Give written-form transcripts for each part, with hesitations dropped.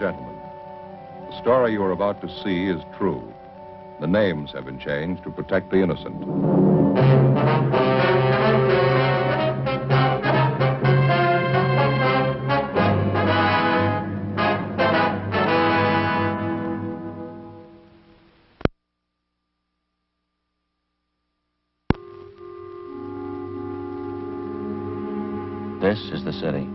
gentlemen, the story you are about to see is true. The names have been changed to protect the innocent. This is the city.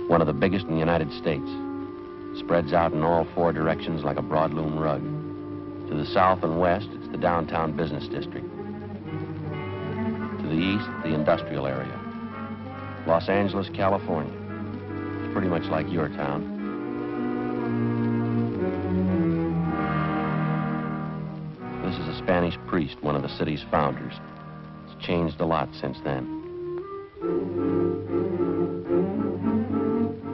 One of the biggest in the United States. Spreads out in all four directions like a broadloom rug. To the south and west, it's the downtown business district. To the east, the industrial area. Los Angeles, California. It's pretty much like your town. This is a Spanish priest, one of the city's founders. It's changed a lot since then.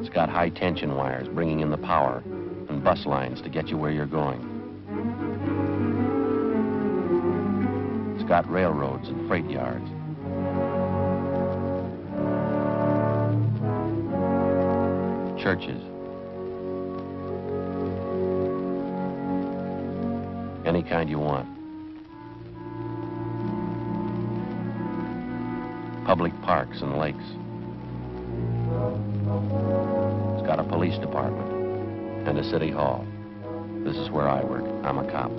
It's got high-tension wires bringing in the power and bus lines to get you where you're going. It's got railroads and freight yards. Churches. Any kind you want. Public parks and lakes. It's got a police department and a city hall. This is where I work. I'm a cop.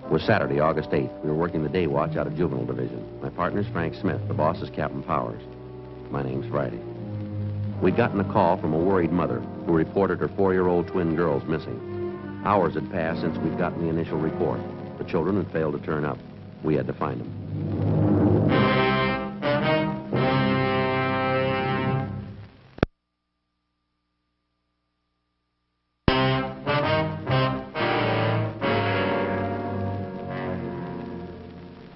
It was Saturday, August 8th. We were working the day watch out of Juvenile Division. My partner's Frank Smith. The boss is Captain Powers. My name's Friday. We'd gotten a call from a worried mother who reported her 4-year-old twin girls missing. Hours had passed since we'd gotten the initial report. The children had failed to turn up. We had to find them.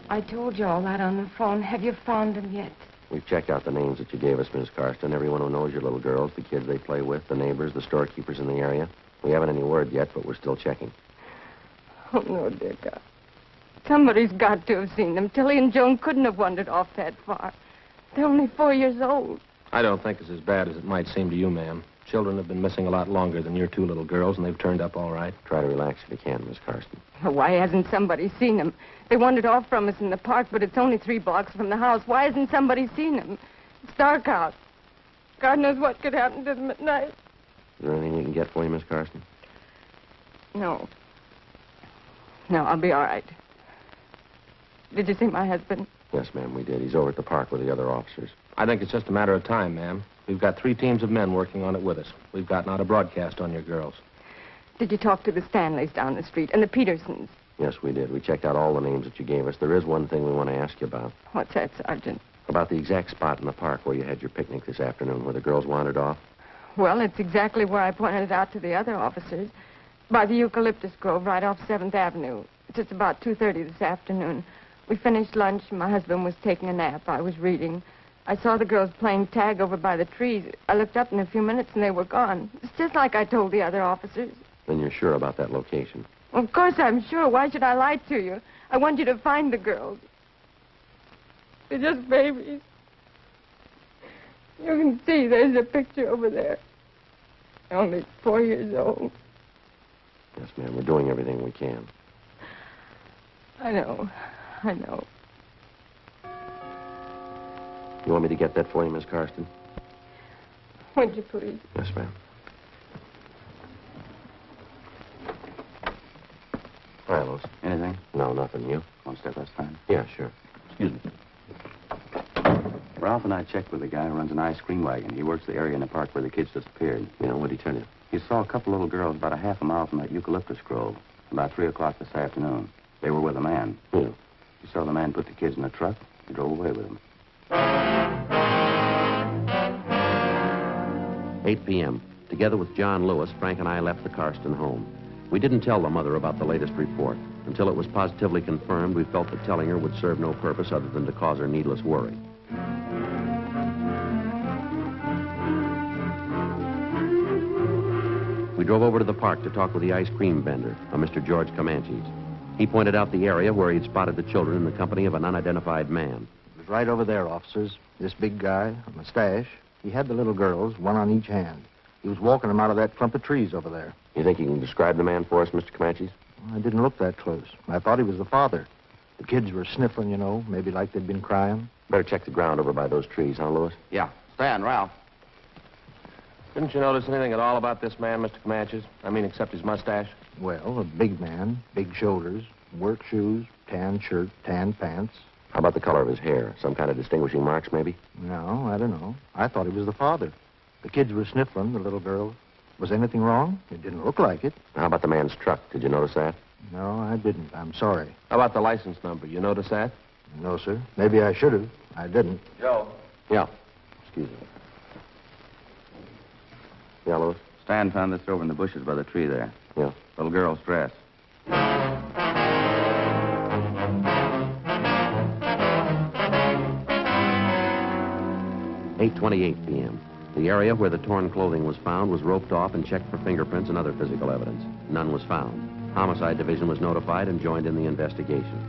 I told you all that on the phone. Have you found them yet? We've checked out the names that you gave us, Miss Karsten. Everyone who knows your little girls, the kids they play with, the neighbors, the storekeepers in the area. We haven't any word yet, but we're still checking. Oh, no, Dick. Somebody's got to have seen them. Tilly and Joan couldn't have wandered off that far. They're only 4 years old. I don't think it's as bad as it might seem to you, ma'am. Children have been missing a lot longer than your two little girls, and they've turned up all right. Try to relax if you can, Miss Karsten. Why hasn't somebody seen them? They wandered off from us in the park, but it's only 3 blocks from the house. Why hasn't somebody seen them? It's dark out. God knows what could happen to them at night. Is there anything we can get for you, Miss Karsten? No. No, I'll be all right. Did you see my husband? Yes, ma'am, we did. He's over at the park with the other officers. I think it's just a matter of time, ma'am. We've got 3 teams of men working on it with us. We've gotten out a broadcast on your girls. Did you talk to the Stanleys down the street and the Petersons? Yes, we did. We checked out all the names that you gave us. There is one thing we want to ask you about. What's that, Sergeant? About the exact spot in the park where you had your picnic this afternoon, where the girls wandered off. Well, it's exactly where I pointed it out to the other officers. By the eucalyptus grove right off 7th Avenue. Just about 2:30 this afternoon. We finished lunch, and my husband was taking a nap. I was reading. I saw the girls playing tag over by the trees. I looked up in a few minutes, and they were gone. It's just like I told the other officers. Then you're sure about that location? Of course I'm sure. Why should I lie to you? I want you to find the girls. They're just babies. You can see there's a picture over there. They're only 4 years old. Yes, ma'am. We're doing everything we can. I know. I know. You want me to get that for you, Miss Karsten? Would you please? Yes, ma'am. Hi, Los. Anything? No, nothing. You? One step at a time. Yeah, sure. Excuse me. Ralph and I checked with a guy who runs an ice cream wagon. He works the area in the park where the kids disappeared. Yeah, what'd he tell you? He saw a couple little girls about a half a mile from that eucalyptus grove, about 3 o'clock this afternoon. They were with a man. Yeah. He saw the man put the kids in a truck and drove away with them. 8 p.m. Together with John Lewis, Frank and I left the Karsten home. We didn't tell the mother about the latest report. Until it was positively confirmed, we felt that telling her would serve no purpose other than to cause her needless worry. drove over to the park to talk with the ice cream vendor, a Mr. George Comanches. He pointed out the area where he'd spotted the children in the company of an unidentified man. It was right over there, officers. This big guy, a mustache, he had the little girls, one on each hand. He was walking them out of that clump of trees over there. You think you can describe the man for us, Mr. Comanches? I didn't look that close. I thought he was the father. The kids were sniffling, you know, maybe like they'd been crying. Better check the ground over by those trees, huh, Lewis? Yeah. Stan, Ralph. Didn't you notice anything at all about this man, Mr. Comanches? I mean, except his mustache? Well, a big man, big shoulders, work shoes, tan shirt, tan pants. How about the color of his hair? Some kind of distinguishing marks, maybe? No, I don't know. I thought he was the father. The kids were sniffling, the little girl. Was anything wrong? It didn't look like it. How about the man's truck? Did you notice that? No, I didn't. I'm sorry. How about the license number? You notice that? No, sir. Maybe I should have. I didn't. Joe. Yeah. Excuse me. Yeah, Lewis? Stan found this over in the bushes by the tree there. Yeah. Little girl's dress. 8:28 p.m. The area where the torn clothing was found was roped off and checked for fingerprints and other physical evidence. None was found. Homicide Division was notified and joined in the investigation.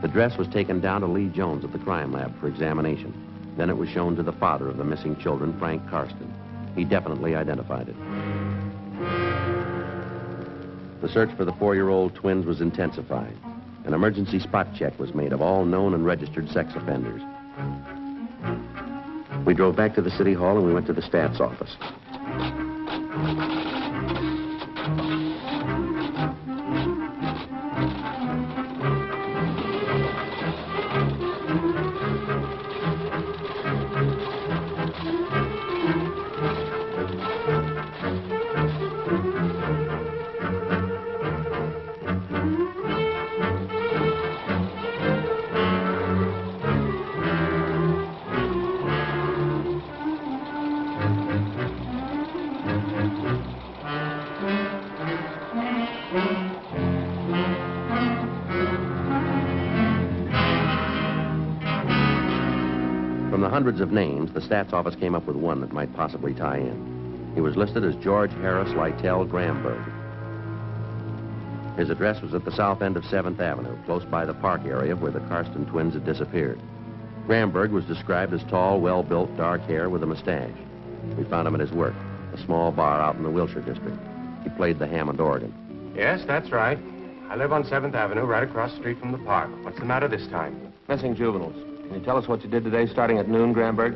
The dress was taken down to Lee Jones at the crime lab for examination. Then it was shown to the father of the missing children, Frank Karsten. He definitely identified it. The search for the 4-year-old twins was intensified. An emergency spot check was made of all known and registered sex offenders. We drove back to the city hall and we went to the stats office. From the hundreds of names, the stats office came up with one that might possibly tie in. He was listed as George Harris Lytell Gramberg. His address was at the south end of 7th Avenue, close by the park area where the Karsten twins had disappeared. Gramberg was described as tall, well-built, dark hair with a mustache. We found him at his work, a small bar out in the Wilshire district. He played the Hammond organ. Yes, that's right. I live on 7th Avenue, right across the street from the park. What's the matter this time? Missing juveniles. Can you tell us what you did today starting at noon, Gramberg?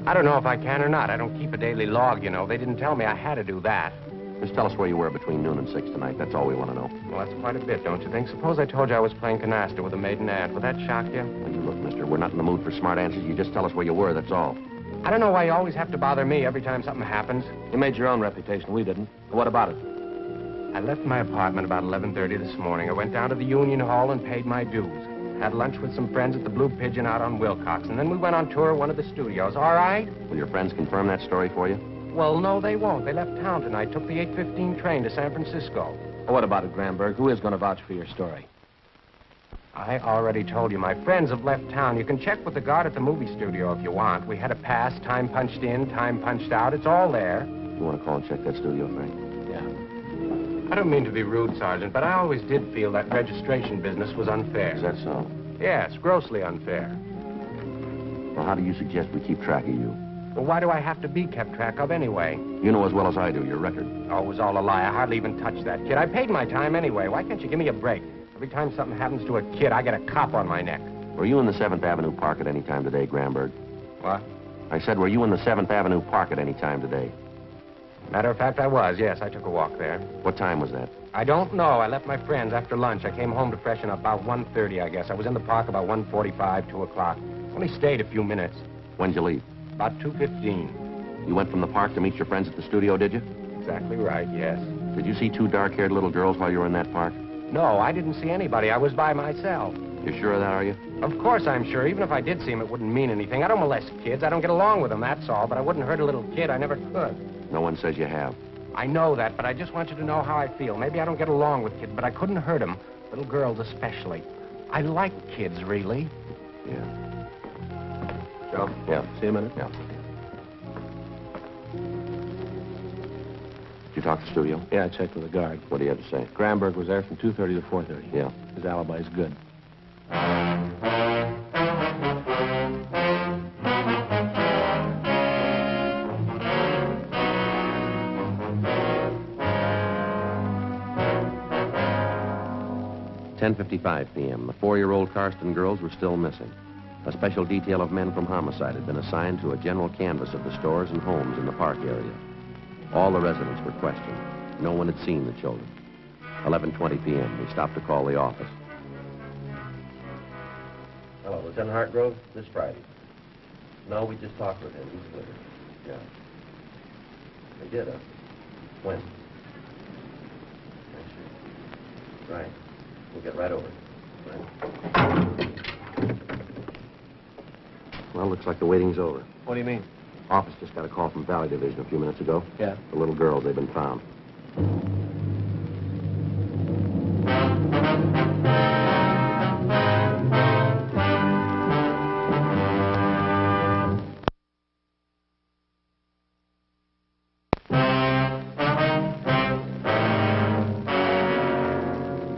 I don't know if I can or not. I don't keep a daily log, you know. They didn't tell me I had to do that. Just tell us where you were between noon and 6 tonight. That's all we want to know. Well, that's quite a bit, don't you think? Suppose I told you I was playing canasta with a maiden aunt. Would that shock you? Well, you look, mister, we're not in the mood for smart answers. You just tell us where you were, that's all. I don't know why you always have to bother me every time something happens. You made your own reputation. We didn't. What about it? I left my apartment about 11:30 this morning. I went down to the Union Hall and paid my dues. Had lunch with some friends at the Blue Pigeon out on Wilcox, and then we went on tour at one of the studios. All right? Will your friends confirm that story for you? Well, no, they won't. They left town tonight, took the 8:15 train to San Francisco. Well, what about it, Gramberg? Who is going to vouch for your story? I already told you. My friends have left town. You can check with the guard at the movie studio if you want. We had a pass, time punched in, time punched out. It's all there. You want to call and check that studio, Frank? Yeah. I don't mean to be rude, Sergeant, but I always did feel that registration business was unfair. Is that so? Yes, grossly unfair. Well, how do you suggest we keep track of you? Well, why do I have to be kept track of anyway? You know as well as I do your record. Oh, it was all a lie. I hardly even touched that kid. I paid my time anyway. Why can't you give me a break? Every time something happens to a kid, I get a cop on my neck. Were you in the 7th Avenue Park at any time today, Gramberg? What? I said, were you in the 7th Avenue Park at any time today? Matter of fact, I was. Yes, I took a walk there. What time was that? I don't know. I left my friends after lunch. I came home to freshen up about 1:30, I guess. I was in the park about 1:45, 2 o'clock. Only stayed a few minutes. When'd you leave? About 2:15. You went from the park to meet your friends at the studio, did you? Exactly right, yes. Did you see 2 dark-haired little girls while you were in that park? No, I didn't see anybody. I was by myself. You're sure of that, are you? Of course I'm sure. Even if I did see him, it wouldn't mean anything. I don't molest kids. I don't get along with them, that's all. But I wouldn't hurt a little kid. I never could. No one says you have. I know that, but I just want you to know how I feel. Maybe I don't get along with kids, but I couldn't hurt them. Little girls especially. I like kids, really. Yeah. Joe? Yeah. See you a minute? Yeah. Did you talk to the studio? Yeah, I checked with the guard. What do you have to say? Gramberg was there from 2:30 to 4:30. Yeah. His alibi's good. "10:55 p.m. The 4-year-old Karsten girls were still missing. A special detail of men from homicide had been assigned to a general canvass of the stores and homes in the park area. All the residents were questioned. No one had seen the children. 11:20 p.m. We stopped to call the office. Hello, Lieutenant Hartgrove. This Friday. No, we just talked with him. He's with her. Yeah. They did, huh? When? I see. Right. We'll get right over it. Right. Well, looks like the waiting's over. What do you mean? Office just got a call from Valley Division a few minutes ago. Yeah. The little girls, they've been found.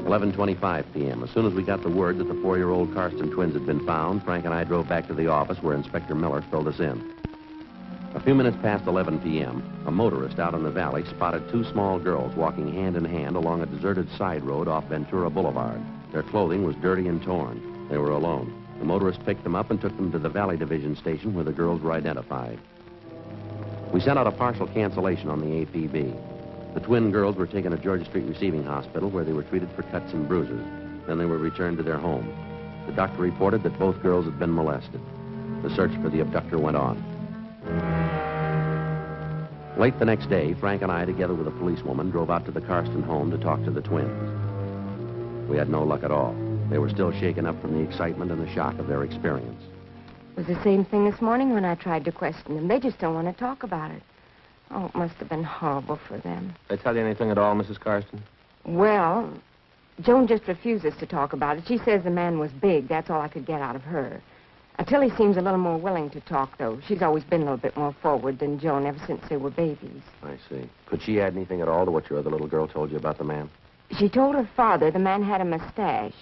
"11:25 p.m. As soon as we got the word that the 4-year-old Karsten twins had been found, Frank and I drove back to the office where Inspector Miller filled us in. A few minutes past 11 p.m., a motorist out in the valley spotted 2 small girls walking hand in hand along a deserted side road off Ventura Boulevard. Their clothing was dirty and torn. They were alone. The motorist picked them up and took them to the Valley Division station where the girls were identified. We sent out a partial cancellation on the APB. The twin girls were taken to Georgia Street Receiving Hospital where they were treated for cuts and bruises. Then they were returned to their home. The doctor reported that both girls had been molested. The search for the abductor went on. Late the next day, Frank and I, together with a policewoman, drove out to the Karsten home to talk to the twins. We had no luck at all. They were still shaken up from the excitement and the shock of their experience. It was the same thing this morning when I tried to question them. They just don't want to talk about it. Oh, it must have been horrible for them. They tell you anything at all, Mrs. Karsten? Well, Joan just refuses to talk about it. She says the man was big. That's all I could get out of her. Tilly seems a little more willing to talk, though. She's always been a little bit more forward than Joan ever since they were babies. I see. Could she add anything at all to what your other little girl told you about the man? She told her father the man had a mustache.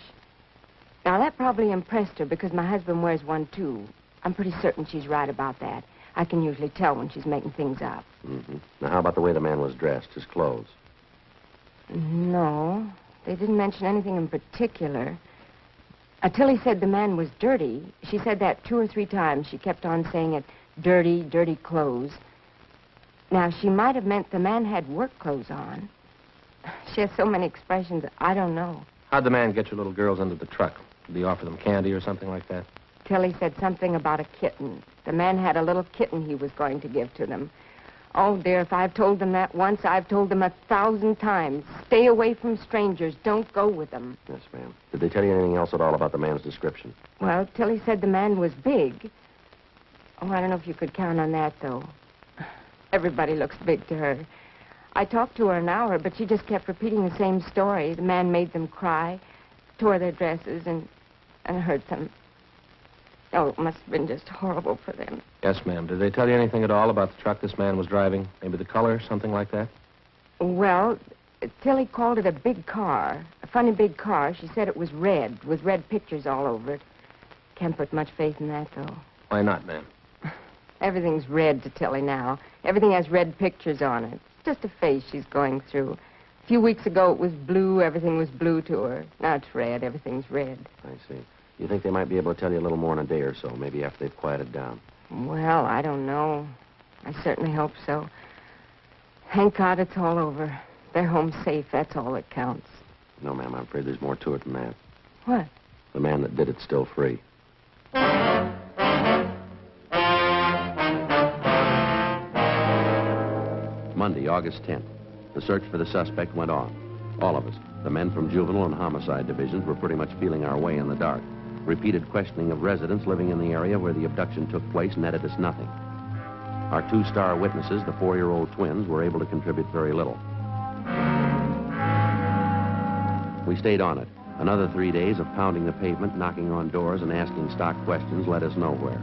Now, that probably impressed her because my husband wears one, too. I'm pretty certain she's right about that. I can usually tell when she's making things up. Mm-hmm. Now, how about the way the man was dressed, his clothes? No, they didn't mention anything in particular. Tilly said the man was dirty. She said that 2 or 3 times. She kept on saying it, dirty, dirty clothes. Now, she might have meant the man had work clothes on. She has so many expressions, I don't know. How'd the man get your little girls into the truck? Did he offer them candy or something like that? Tilly said something about a kitten. The man had a little kitten he was going to give to them. Oh, dear, if I've told them that once, I've told them 1,000 times. Stay away from strangers. Don't go with them. Yes, ma'am. Did they tell you anything else at all about the man's description? Well, Tilly said the man was big. Oh, I don't know if you could count on that, though. Everybody looks big to her. I talked to her an hour, but she just kept repeating the same story. The man made them cry, tore their dresses, and hurt them. Oh, it must have been just horrible for them. Yes, ma'am. Did they tell you anything at all about the truck this man was driving? Maybe the color, something like that? Well, Tilly called it a big car, a funny big car. She said it was red, with red pictures all over it. Can't put much faith in that, though. Why not, ma'am? Everything's red to Tilly now. Everything has red pictures on it. It's just a phase she's going through. A few weeks ago, it was blue. Everything was blue to her. Now it's red. Everything's red. I see. You think they might be able to tell you a little more in a day or so, maybe after they've quieted down? Well, I don't know. I certainly hope so. Thank God it's all over. They're home safe. That's all that counts. No, ma'am, I'm afraid there's more to it than that. What? The man that did it's still free. Monday, August 10th. The search for the suspect went on. All of us, the men from juvenile and homicide divisions, were pretty much feeling our way in the dark. Repeated questioning of residents living in the area where the abduction took place netted us nothing. Our 2 star witnesses, the 4-year-old twins, were able to contribute very little. We stayed on it. Another 3 days of pounding the pavement, knocking on doors, and asking stock questions led us nowhere.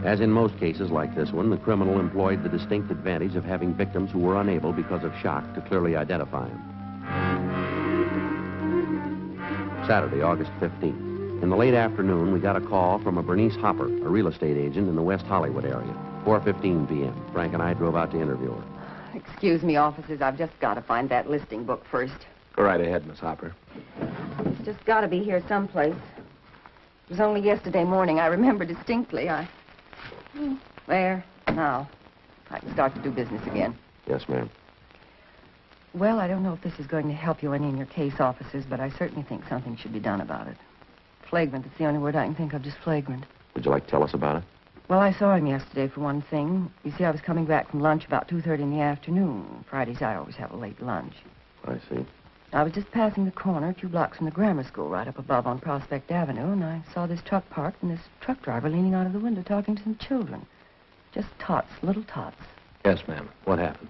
As in most cases like this one, the criminal employed the distinct advantage of having victims who were unable, because of shock, to clearly identify him. Saturday, August 15th. In the late afternoon, we got a call from a Bernice Hopper, a real estate agent in the West Hollywood area. 4:15 p.m. Frank and I drove out to interview her. Excuse me, officers. I've just got to find that listing book first. Go right ahead, Miss Hopper. It's just got to be here someplace. It was only yesterday morning. I remember distinctly. There. Now, I can start to do business again. Yes, ma'am. Well, I don't know if this is going to help you any in your case, officers, but I certainly think something should be done about it. Flagrant. It's the only word I can think of, just flagrant. Would you like to tell us about it? Well, I saw him yesterday, for one thing. You see, I was coming back from lunch about 2:30 in the afternoon. Fridays, I always have a late lunch. I see. I was just passing the corner 2 blocks from the grammar school right up above on Prospect Avenue, and I saw this truck parked and this truck driver leaning out of the window talking to some children. Just tots, little tots. Yes, ma'am. What happened?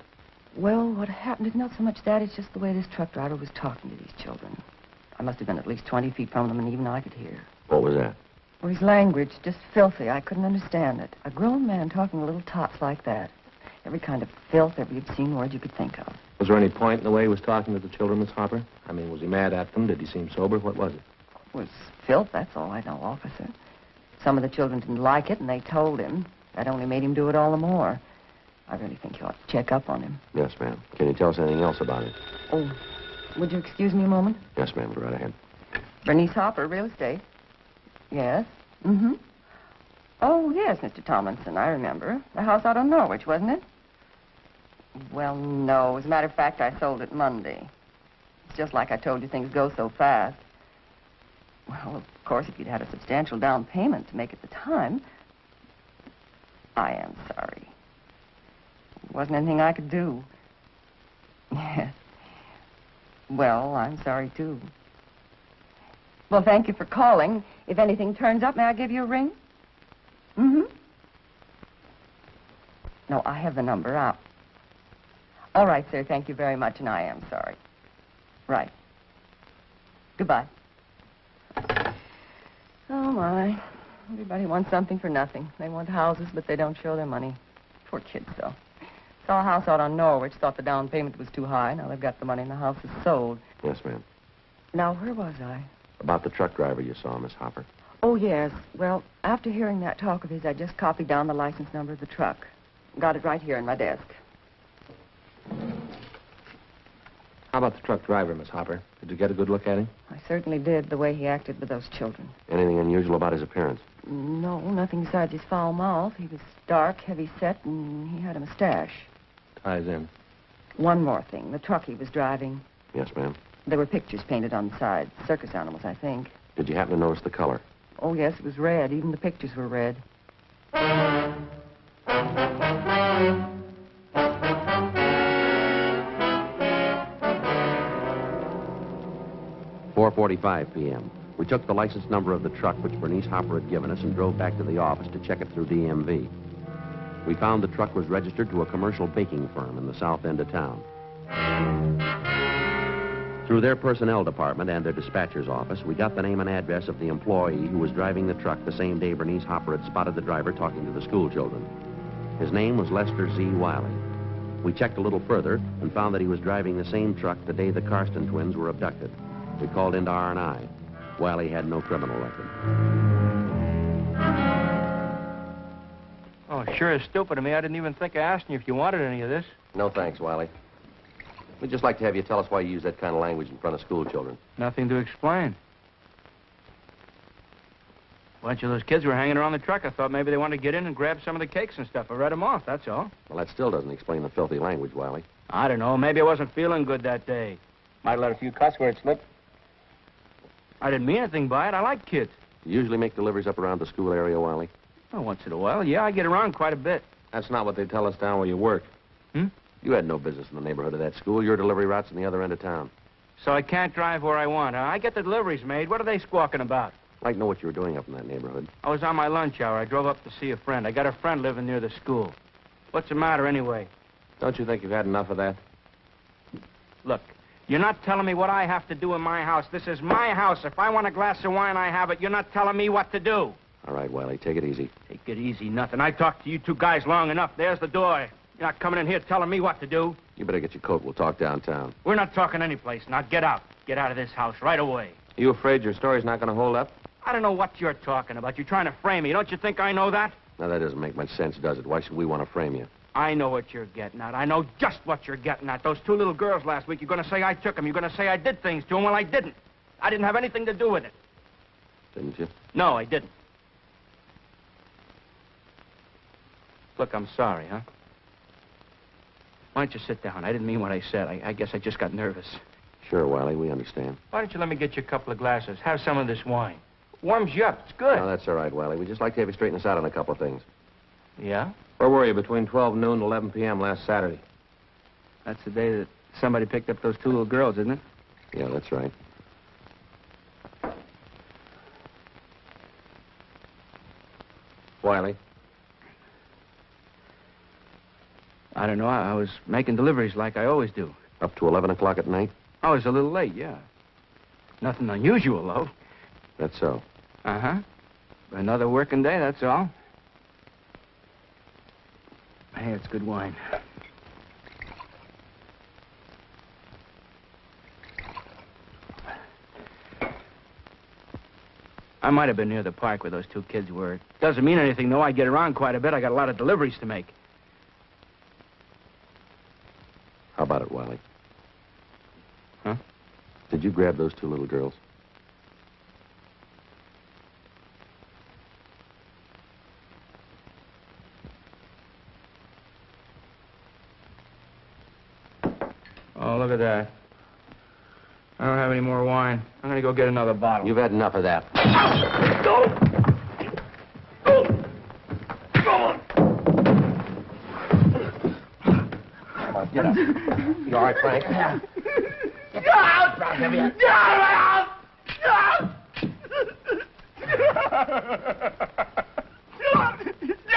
Well, what happened is not so much that, it's just the way this truck driver was talking to these children. I must have been at least 20 feet from them, and even I could hear. What was that? Well, his language, just filthy. I couldn't understand it. A grown man talking to little tots like that. Every kind of filth, every obscene word you could think of. Was there any point in the way he was talking to the children, Miss Hopper? I mean, was he mad at them? Did he seem sober? What was it? It was filth, that's all I know, officer. Some of the children didn't like it, and they told him. That only made him do it all the more. I really think you ought to check up on him. Yes, ma'am. Can you tell us anything else about it? Oh, would you excuse me a moment? Yes, ma'am. Go right ahead. Bernice Hopper, real estate. Yes? Mm-hmm. Oh, yes, Mr. Tomlinson, I remember. The house out on Norwich, wasn't it? Well, no. As a matter of fact, I sold it Monday. It's just like I told you, things go so fast. Well, of course, if you'd had a substantial down payment to make at the time... I am sorry. There wasn't anything I could do. Yes. Well, I'm sorry, too. Well, thank you for calling. If anything turns up, may I give you a ring? Mm-hmm. No, I have the number out. All right, sir. Thank you very much, and I am sorry. Right. Goodbye. Oh, my. Everybody wants something for nothing. They want houses, but they don't show their money. Poor kids, though. Saw a house out on Norwich, thought the down payment was too high. Now they've got the money and the house is sold. Yes, ma'am. Now, where was I? About the truck driver you saw, Miss Hopper. Oh, yes. Well, after hearing that talk of his, I just copied down the license number of the truck. Got it right here in my desk. How about the truck driver, Miss Hopper? Did you get a good look at him? I certainly did, the way he acted with those children. Anything unusual about his appearance? No, nothing besides his foul mouth. He was dark, heavy-set, and he had a mustache. Ties in. One more thing. The truck he was driving. Yes, ma'am. There were pictures painted on the side. Circus animals, I think. Did you happen to notice the color? Oh, yes, it was red. Even the pictures were red. 4:45 p.m. We took the license number of the truck which Bernice Hopper had given us and drove back to the office to check it through DMV. We found the truck was registered to a commercial baking firm in the south end of town. Through their personnel department and their dispatcher's office, we got the name and address of the employee who was driving the truck the same day Bernice Hopper had spotted the driver talking to the school children. His name was Lester Z. Wiley. We checked a little further and found that he was driving the same truck the day the Karsten twins were abducted. We called into R&I. Wiley had no criminal record. Oh, sure is stupid of me. I didn't even think of asking you if you wanted any of this. No thanks, Wiley. We'd just like to have you tell us why you use that kind of language in front of school children. Nothing to explain. A bunch of those kids were hanging around the truck. I thought maybe they wanted to get in and grab some of the cakes and stuff. I read them off, that's all. Well, that still doesn't explain the filthy language, Wiley. I don't know. Maybe I wasn't feeling good that day. Might have let a few cuss words slip. I didn't mean anything by it. I like kids. You usually make deliveries up around the school area, Wiley? Well, once in a while, yeah, I get around quite a bit. That's not what they tell us down where you work. You had no business in the neighborhood of that school. Your delivery route's in the other end of town. So I can't drive where I want, huh? I get the deliveries made. What are they squawking about? I'd like to know what you were doing up in that neighborhood. I was on my lunch hour. I drove up to see a friend. I got a friend living near the school. What's the matter anyway? Don't you think you've had enough of that? Look, you're not telling me what I have to do in my house. This is my house. If I want a glass of wine, I have it. You're not telling me what to do. All right, Wiley, take it easy. Take it easy, nothing. I talked to you two guys long enough. There's the door. You're not coming in here telling me what to do. You better get your coat. We'll talk downtown. We're not talking anyplace. Now get out. Get out of this house right away. You afraid your story's not going to hold up? I don't know what you're talking about. You're trying to frame me. Don't you think I know that? Now, that doesn't make much sense, does it? Why should we want to frame you? I know what you're getting at. I know just what you're getting at. Those two little girls last week, you're going to say I took them. You're going to say I did things to them. Well, I didn't. I didn't have anything to do with it. Didn't you? No, I didn't. Look, I'm sorry, huh? Why don't you sit down? I didn't mean what I said. I guess I just got nervous. Sure, Wiley, we understand. Why don't you let me get you a couple of glasses? Have some of this wine. Warms you up. It's good. No, that's all right, Wiley. We'd just like to have you straighten us out on a couple of things. Yeah? Where were you between 12 noon and 11 p.m. last Saturday? That's the day that somebody picked up those two little girls, isn't it? Yeah, that's right. Wiley? I don't know. I was making deliveries like I always do. Up to 11 o'clock at night? I was a little late, yeah. Nothing unusual, though. That's so. Uh-huh. Another working day, that's all. Hey, it's good wine. I might have been near the park where those two kids were. It doesn't mean anything, though. I get around quite a bit. I got a lot of deliveries to make. How about it, Wiley? Huh? Did you grab those two little girls? Oh, look at that. I don't have any more wine. I'm going to go get another bottle. You've had enough of that. Go! Go! Go on! Come on, get up. You all right, Frank? Yeah. Get out! Get out! Get out! Get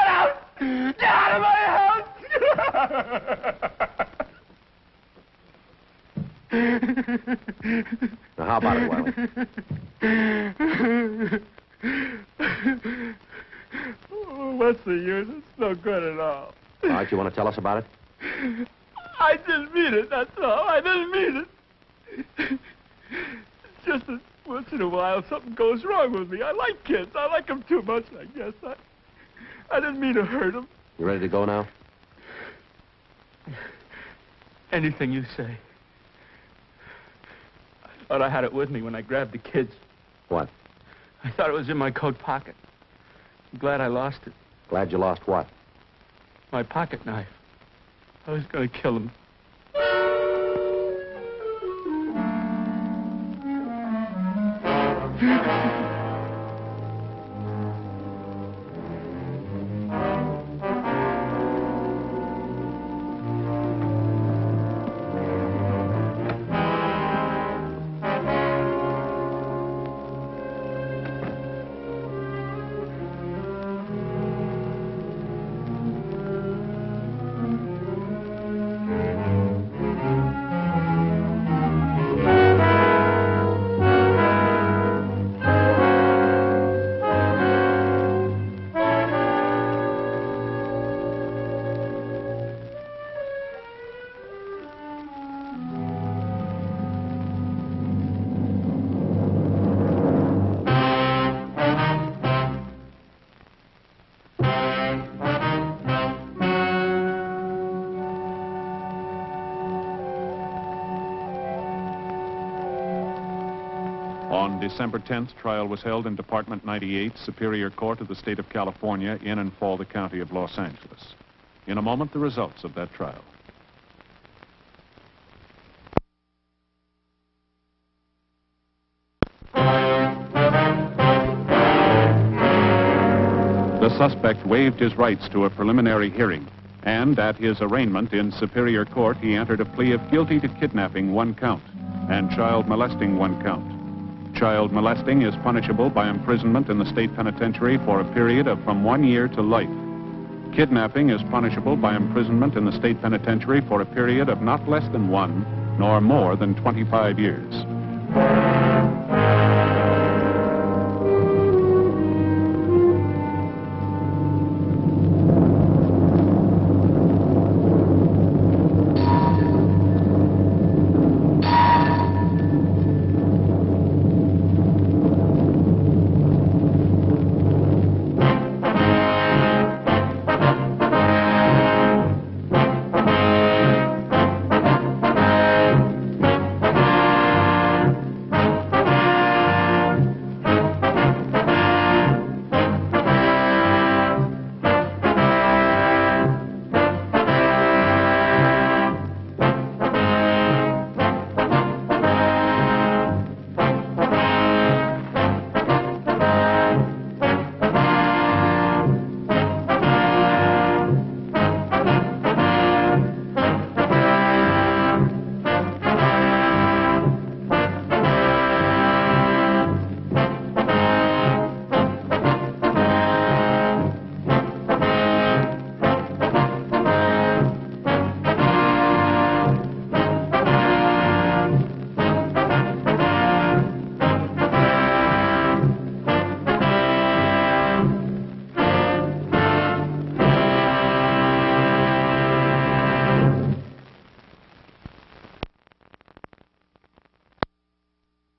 out! Get out of my house! Now, how about it, Wiley? What's the use? It's no good at all. All right, you want to tell us about it? I didn't mean it, that's all. I didn't mean it. It's just that once in a while something goes wrong with me. I like kids. I like them too much, I guess. I didn't mean to hurt them. You ready to go now? Anything you say. I thought I had it with me when I grabbed the kids. What? I thought it was in my coat pocket. I'm glad I lost it. Glad you lost what? My pocket knife. I was going to kill him. On December 10th, trial was held in Department 98, Superior Court of the State of California, in and for the County of Los Angeles. In a moment, the results of that trial. The suspect waived his rights to a preliminary hearing, and at his arraignment in Superior Court, he entered a plea of guilty to kidnapping 1 count and child molesting 1 count. Child molesting is punishable by imprisonment in the state penitentiary for a period of from 1 year to life. Kidnapping is punishable by imprisonment in the state penitentiary for a period of not less than 1 nor more than 25 years.